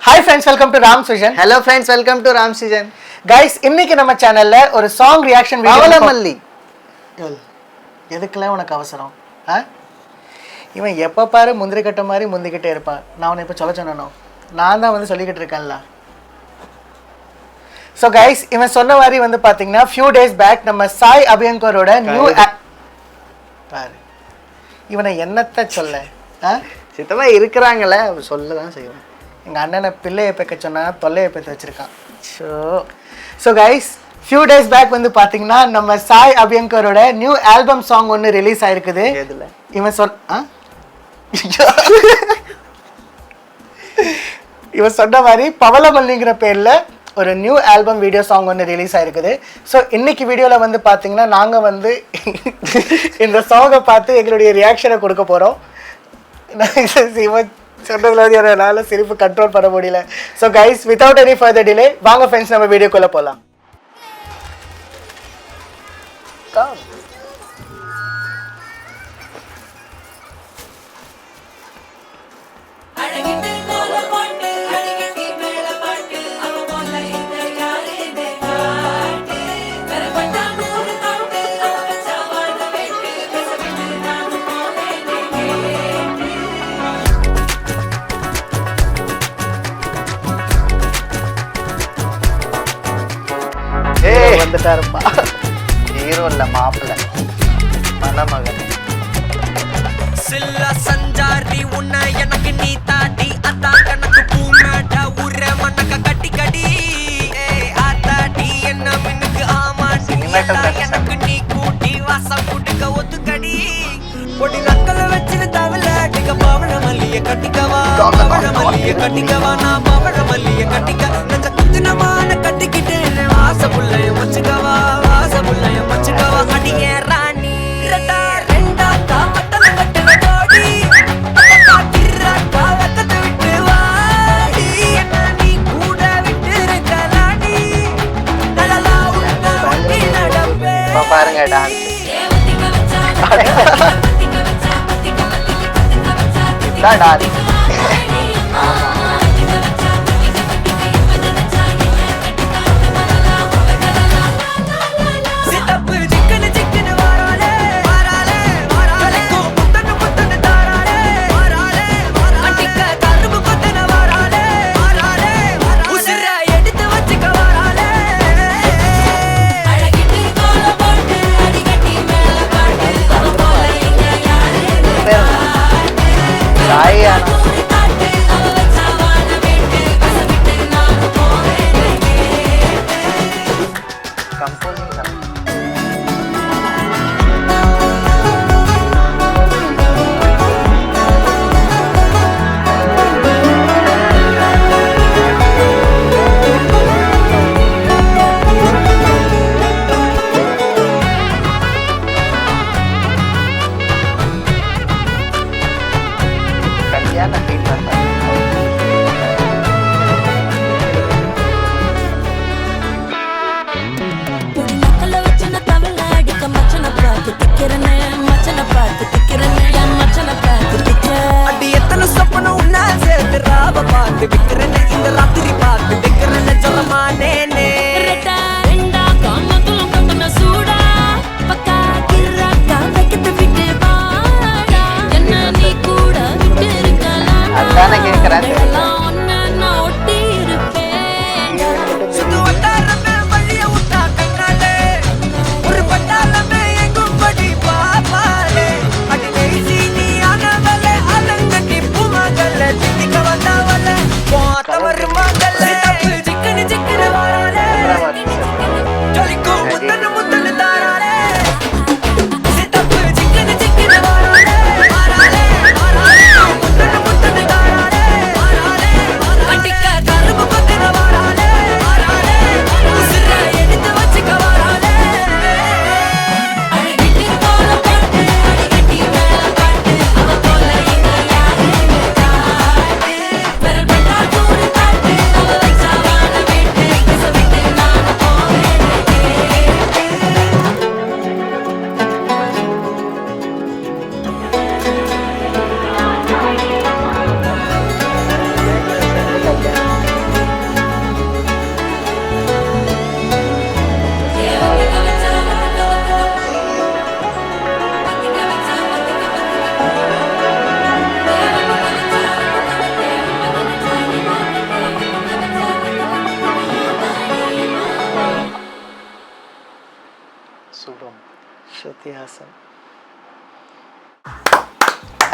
Hi friends, welcome to Ram's Vision. Hello friends, welcome to Ram's Vision. Guys, இன்னைக்கு நம்ம சேனல்ல ஒரு song reaction video பவளமல்லி. எதுக்குலாம் உனக்கு அவசரம்? இவன் எப்ப பாரு முந்திரி கட்ட மாதிரி முந்திக்கிட்டே இருப்பான். நான் உன்னை இப்ப சொன்னனோ. நான் தான் வந்து சொல்லிக்கிட்டு இருக்கேன்ல. So guys, இவன் சொன்ன மாதிரி வந்து பாத்தீங்கன்னா few days back நம்ம சாய் அபியங்கரோட நியூ பாரு. இவனை என்னத்த சொல்ல? சித்தமா இருக்கறாங்கல சொல்லதான் செய்வோம். எங்கள் அண்ணனை பிள்ளையை பேக்க சொன்னால் தொல்லையை பேத்து வச்சுருக்கான். So guys few days back வந்து பார்த்தீங்கன்னா நம்ம சாய் அபியங்கரோட நியூ ஆல்பம் சாங் ஒன்று ரிலீஸ் ஆயிருக்குது. இவன் சொன்ன மாதிரி பவளமல்லிங்கிற பேரில் ஒரு நியூ ஆல்பம் வீடியோ சாங் ஒன்று ரிலீஸ் ஆயிருக்குது. ஸோ இன்னைக்கு வீடியோவில் வந்து பார்த்தீங்கன்னா நாங்கள் வந்து இந்த சாங்கை பார்த்து எங்களுடைய ரியாக்ஷனை கொடுக்க போகிறோம். இவன் சொன்னதுல என்னால சிரிப்பு கண்ட்ரோல் பண்ண முடியல. So guys without any further delay வாங்க ஃப்ரெண்ட்ஸ் நம்ம வீடியோக்குள்ள போகலாம். வந்துட்டாருப்பா, ஹீரோ இல்ல மாப்பிள்ள மணமகன். சில்ல சஞ்சாரி உன்னை எனக்கு நீ தாடி அதான் கணக்கு பூமேட உர மணக்க கட்டி கடி ஆத்தாடி என்ன மின்னுக்கு ஆமாடி எனக்கு நீ கூட்டி வாசம் குடிக்க ஒத்துக்கடி பொடி நக்கல வச்சிரு தவள அடிக்க பவள மல்லிய கட்டிக்கவா பவள மல்லிய கட்டிக்கவா நான் பவள மல்லிய கட்டிக்க நெஞ்ச குத்துனமான கட்டிக்கிட்டே வாச புள்ளைய வச்சுக்கவா வாச புள்ளைய வச்சுக்கவா அடியே ராணி இரட்டா ரெண்டா காமட்டல கட்டுன கோடி காத்திரா காலத்தை விட்டு வாடி என்ன நீ கூட விட்டு இருக்கலாடி நலலா உன்ன ஒட்டி நடப்பே பாருங்க டான்ஸ் டான்ஸ்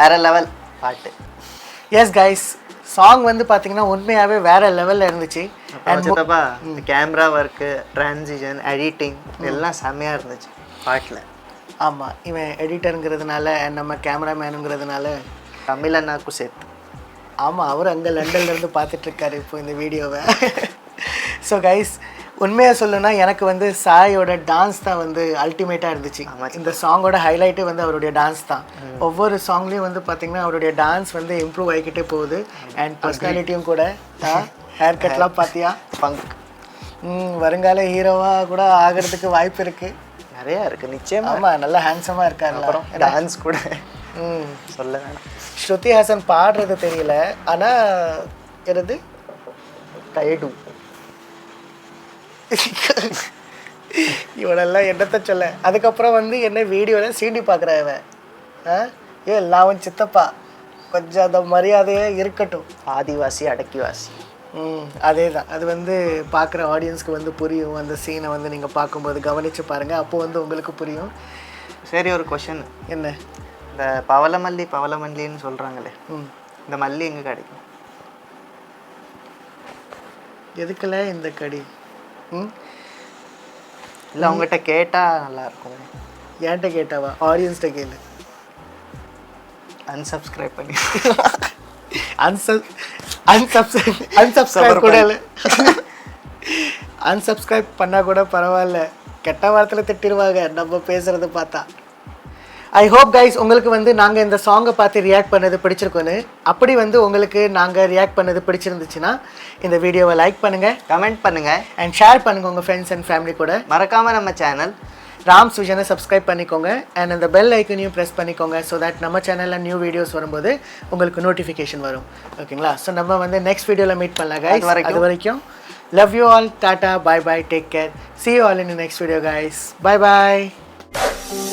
வேற லெவல் பாட்டு. எஸ் கைஸ், சாங் வந்து பார்த்தீங்கன்னா உண்மையாகவே வேற லெவலில் இருந்துச்சு. அண்ட் சித்தப்பா கேமரா ஒர்க்கு, டிரான்சிஷன், எடிட்டிங் எல்லாம் செம்மையாக இருந்துச்சு பாட்டில். ஆமாம், இவன் எடிட்டருங்கிறதுனால நம்ம கேமராமேனுங்கிறதுனால தமிழண்ணாக்கும் சேர்த்து. ஆமாம், அவர் அங்கே லண்டன்லேருந்து பார்த்துட்ருக்காரு இப்போ இந்த வீடியோவை. ஸோ கைஸ், உண்மையாக சொல்லணும்னா எனக்கு வந்து சாயோட டான்ஸ் தான் வந்து அல்டிமேட்டாக இருந்துச்சு. இந்த சாங்கோட ஹைலைட்டே வந்து அவருடைய டான்ஸ் தான். ஒவ்வொரு சாங்லேயும் வந்து பார்த்திங்கன்னா அவருடைய டான்ஸ் வந்து இம்ப்ரூவ் ஆகிக்கிட்டே போகுது. அண்ட் பர்சனாலிட்டியும் கூட. ஹேர் கட்லாம் பார்த்தியா? பங்க். வருங்கால ஹீரோவாக கூட ஆகிறதுக்கு வாய்ப்பு இருக்குது. நிறையா இருக்குது நிச்சயமாக. ஆமாம், நல்லா ஹேண்ட்ஸமாக இருக்காரு. அப்புறம் டான்ஸ் கூட சொல்ல வேணாம். ஸ்ருதி ஹாசன் பாடுறது தெரியல, ஆனால் என்னது கைடு இவனெல்லாம் என்னத்த சொல்ல. அதுக்கப்புறம் வந்து என்ன வீடியோவில் சீண்டி பார்க்குறேன் இவன். எல்லாம் சித்தப்பா கொஞ்சம் அந்த மரியாதையே இருக்கட்டும். ஆதிவாசி அடக்கிவாசி. அதே தான். அது வந்து பார்க்குற ஆடியன்ஸ்க்கு வந்து புரியும். அந்த சீனை வந்து நீங்கள் பார்க்கும்போது கவனித்து பாருங்கள், அப்போ வந்து உங்களுக்கு புரியும். சரி, ஒரு கொஷன். என்ன? இந்த பவளமல்லின்னு சொல்கிறாங்களே, இந்த மல்லி எங்கே கிடைக்கும்? எதுக்குல இந்த கடி? இல்லை அவங்ககிட்ட கேட்டால் நல்லாயிருக்கும். ஏன்ட்ட கேட்டாவா? ஆடியன்ஸ்கிட்ட கேளு. அன்சப்ஸ்கிரைப் பண்ணி அன்சப்ஸ்கிரைப் கூட இல்லை. அன்சப்ஸ்கிரைப் பண்ணால் கூட பரவாயில்ல, கெட்ட வார்த்தையில் திட்டிடுவாங்க நம்ம பேசுகிறத பார்த்தா. ஐ ஹோப் கைஸ் உங்களுக்கு வந்து நாங்கள் இந்த சாங்கை பார்த்து ரியாக்ட் பண்ணது பிடிச்சிருக்கோன்னு. அப்படி வந்து உங்களுக்கு நாங்கள் ரியாக்ட் பண்ணது பிடிச்சிருந்துச்சுன்னா இந்த வீடியோவை லைக் பண்ணுங்கள், கமெண்ட் பண்ணுங்கள், அண்ட் ஷேர் பண்ணுங்கள் உங்கள் ஃப்ரெண்ட்ஸ் அண்ட் ஃபேமிலி கூட. மறக்காமல் நம்ம சேனல் ராம்ஸ் விஷனை சப்ஸ்கிரைப் பண்ணிக்கோங்க. அண்ட் அந்த பெல் ஐக்கனையும் ப்ரெஸ் பண்ணிக்கோங்க. ஸோ தட் நம்ம சேனலில் நியூ வீடியோஸ் வரும்போது உங்களுக்கு நோட்டிஃபிகேஷன் வரும். ஓகேங்களா? ஸோ நம்ம வந்து நெக்ஸ்ட் வீடியோவில் மீட் பண்ணலாம் கைஸ். அது வரைக்கும் லவ் யூ ஆல். டாட்டா, bye bye, take care. see you all in the next video guys. Bye bye.